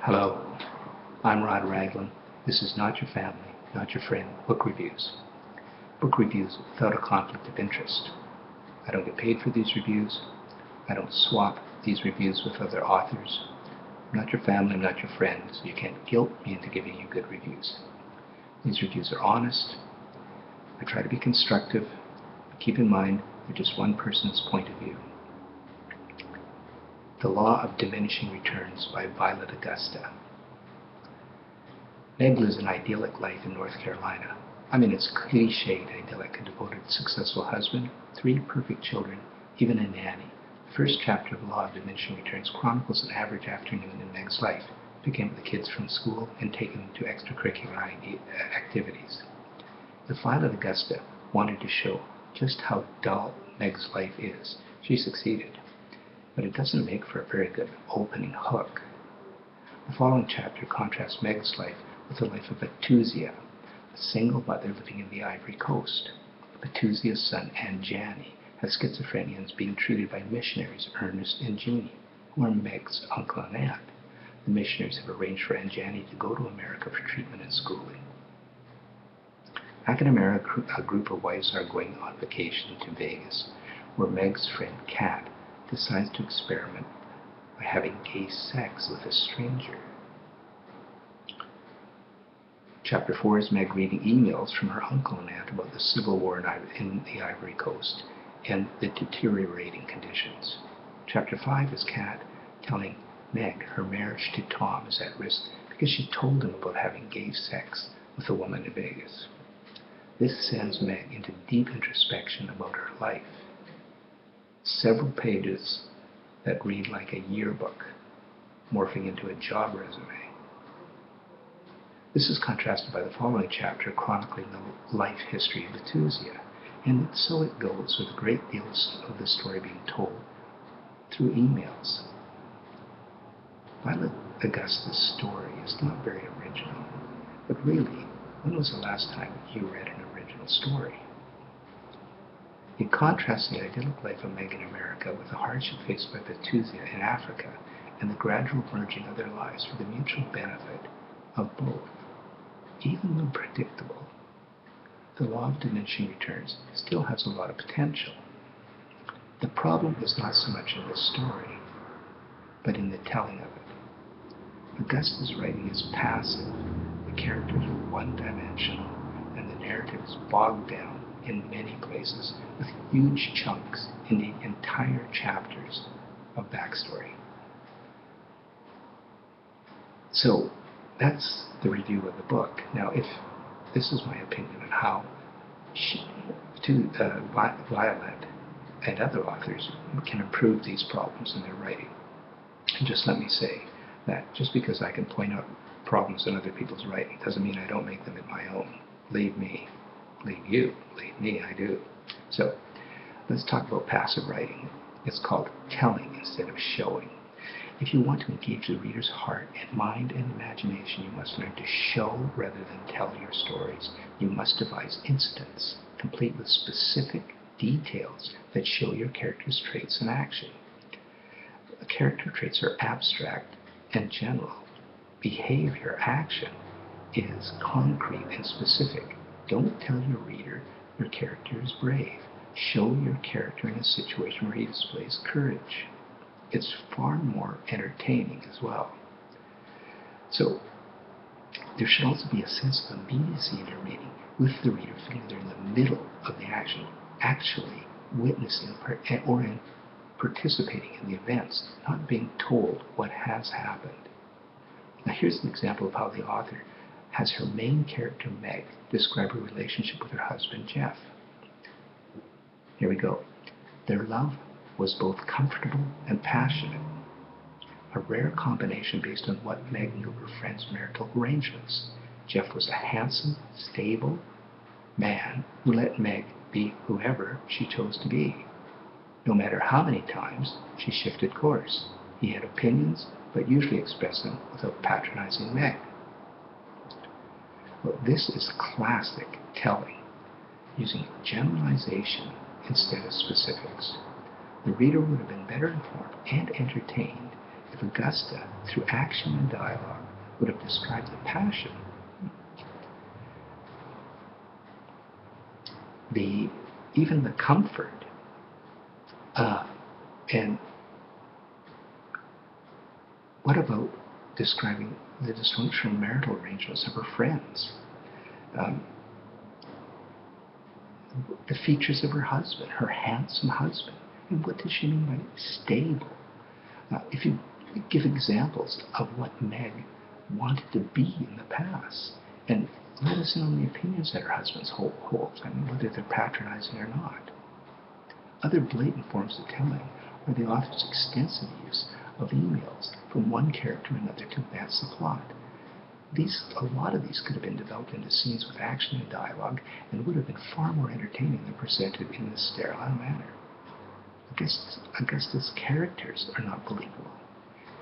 Hello, I'm Raglin. This is Not Your Family, Not Your Friend Book Reviews. Book reviews without a conflict of interest. I don't get paid for these reviews. I don't swap these reviews with other authors. I'm not your family, I'm not your friend, so you can't guilt me into giving you good reviews. These reviews are honest. I try to be constructive. Keep in mind, they're just one person's point of view. The Law of Diminishing Returns by Violet Augusta. Meg lives an idyllic life in North Carolina. I mean, it's cliched idyllic, a devoted, successful husband, 3 perfect children, even a nanny. The first chapter of the Law of Diminishing Returns chronicles an average afternoon in Meg's life, picking up the kids from school and taking them to extracurricular activities. If Violet Augusta wanted to show just how dull Meg's life is, she succeeded. But it doesn't make for a very good opening hook. The following chapter contrasts Meg's life with the life of Batuzia, a single mother living in the Ivory Coast. Batuzia's son, Anjani, has schizophrenia and is being treated by missionaries Ernest and Jeannie, who are Meg's uncle and aunt. The missionaries have arranged for Anjani to go to America for treatment and schooling. Back in America, a group of wives are going on vacation to Vegas, where Meg's friend Kat decides to experiment by having gay sex with a stranger. Chapter 4 is Meg reading emails from her uncle and aunt about the civil war in the Ivory Coast and the deteriorating conditions. Chapter 5 is Kat telling Meg her marriage to Tom is at risk because she told him about having gay sex with a woman in Vegas. This sends Meg into deep introspection about her life. Several pages that read like a yearbook, morphing into a job resume. This is contrasted by the following chapter chronicling the life history of Batuzia, and so it goes with a great deal of the story being told through emails. Violet Augusta's story is not very original, but really, when was the last time you read an original story? It contrasts the idyllic life of Meg in America with the hardship faced by Batuzia in Africa and the gradual merging of their lives for the mutual benefit of both. Even though predictable, the Law of Diminishing Returns still has a lot of potential. The problem is not so much in the story, but in the telling of it. Augusta's writing is passive, the characters are one-dimensional, and the narrative is bogged down in many places with huge chunks, indeed entire chapters of backstory. So that's the review of the book. Now, if this is my opinion on how Violet and other authors can improve these problems in their writing. And just let me say that just because I can point out problems in other people's writing doesn't mean I don't make them in my own. Believe me. Believe you, believe me, I do. So, let's talk about passive writing. It's called telling instead of showing. If you want to engage the reader's heart and mind and imagination, you must learn to show rather than tell your stories. You must devise incidents, complete with specific details that show your character's traits in action. Character traits are abstract and general. Behavior, action, is concrete and specific. Don't tell your reader your character is brave. Show your character in a situation where he displays courage. It's far more entertaining as well. So, there should also be a sense of immediacy in your reading, with the reader feeling they're in the middle of the action, actually witnessing or participating in the events, not being told what has happened. Now, here's an example of how the author has her main character, Meg, describe her relationship with her husband, Jeff. Here we go. Their love was both comfortable and passionate, a rare combination based on what Meg knew of her friend's marital arrangements. Jeff was a handsome, stable man who let Meg be whoever she chose to be. No matter how many times she shifted course, he had opinions, but usually expressed them without patronizing Meg. Well, this is classic telling, using generalization instead of specifics. The reader would have been better informed and entertained if if Augusta, through action and dialogue, would have described the passion, even the comfort, and what about describing the dysfunctional marital arrangements of her friends? The features of her husband, her handsome husband. And what does she mean by stable? If you give examples of what Meg wanted to be in the past, and let us know the opinions that her husband's holds, I mean, whether they're patronizing or not. Other blatant forms of telling are the author's extensive use of emails from one character to another to advance the plot. A lot of these could have been developed into scenes with action and dialogue and would have been far more entertaining than presented in this sterile manner. Augusta's characters are not believable.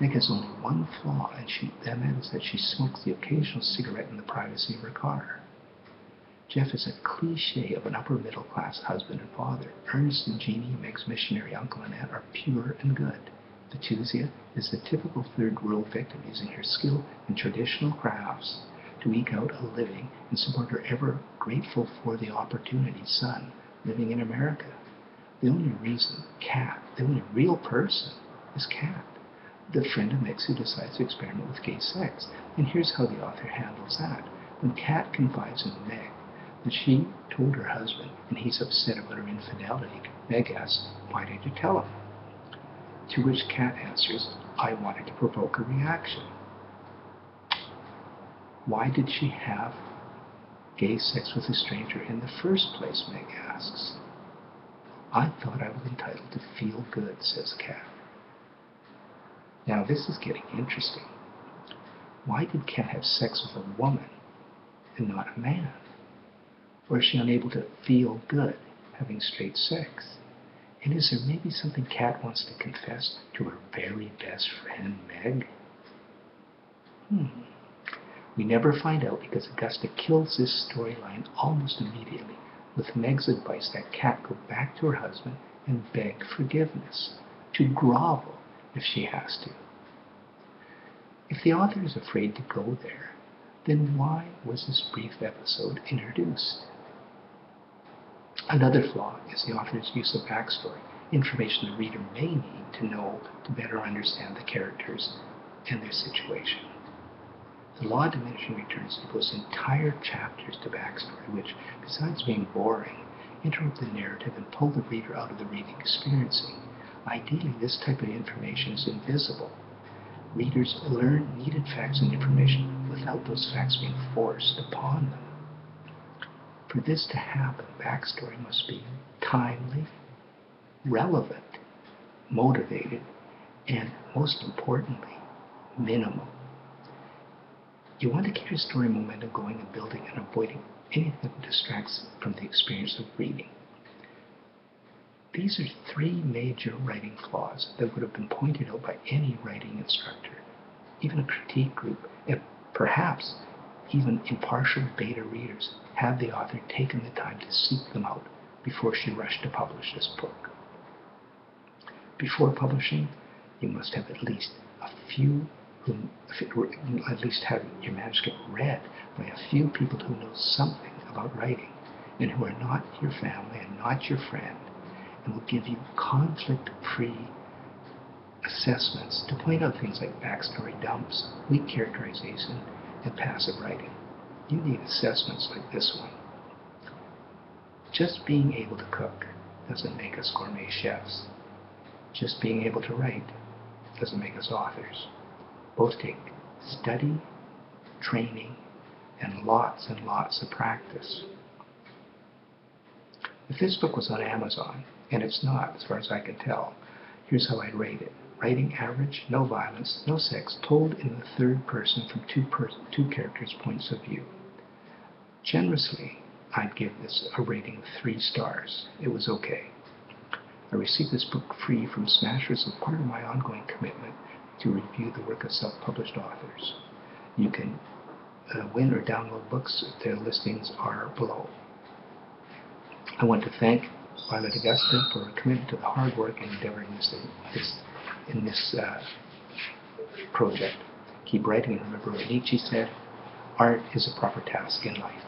Meg has only one flaw, and that is that she smokes the occasional cigarette in the privacy of her car. Jeff is a cliche of an upper-middle-class husband and father. Ernest and Jeannie, Meg's missionary uncle and aunt, are pure and good. Petuzia is the typical third-world victim, using her skill in traditional crafts to eke out a living and support her ever-grateful-for-the-opportunity son living in America. The only real person, is Kat, the friend of Meg's who decides to experiment with gay sex. And here's how the author handles that. When Kat confides in Meg that she told her husband and he's upset about her infidelity, Meg asks, "Why did you tell him?" To which Kat answers, "I wanted to provoke a reaction." Why did she have gay sex with a stranger in the first place, Meg asks. "I thought I was entitled to feel good," says Kat. Now this is getting interesting. Why did Kat have sex with a woman and not a man? Or is she unable to feel good having straight sex? And is there maybe something Kat wants to confess to her very best friend, Meg? We never find out because Augusta kills this storyline almost immediately with Meg's advice that Kat go back to her husband and beg forgiveness, to grovel if she has to. If the author is afraid to go there, then why was this brief episode introduced? Another flaw is the author's use of backstory, information the reader may need to know to better understand the characters and their situation. The Law of Diminishing Returns devotes entire chapters to backstory, which, besides being boring, interrupt the narrative and pull the reader out of the reading experiencing. Ideally, this type of information is invisible. Readers learn needed facts and information without those facts being forced upon them. For this to happen, backstory must be timely, relevant, motivated, and most importantly, minimal. You want to keep your story momentum going and building and avoiding anything that distracts from the experience of reading. These are three major writing flaws that would have been pointed out by any writing instructor, even a critique group, and perhaps even impartial beta readers, had the author taken the time to seek them out before she rushed to publish this book. Before publishing, you must have at least have your manuscript read by a few people who know something about writing and who are not your family and not your friend, and will give you conflict-free assessments to point out things like backstory dumps, weak characterization, and passive writing. You need assessments like this one. Just being able to cook doesn't make us gourmet chefs. Just being able to write doesn't make us authors. Both take study, training, and lots of practice. If this book was on Amazon, and it's not, as far as I can tell, here's how I'd rate it. Writing average, no violence, no sex, told in the third person from two characters' points of view. Generously, I'd give this a rating of 3 stars. It was okay. I received this book free from Smashers as part of my ongoing commitment to review the work of self-published authors. You can win or download books. Their listings are below. I want to thank Violet Augusta for her commitment to the hard work and endeavor in this project. Keep writing and remember what Nietzsche said, art is a proper task in life.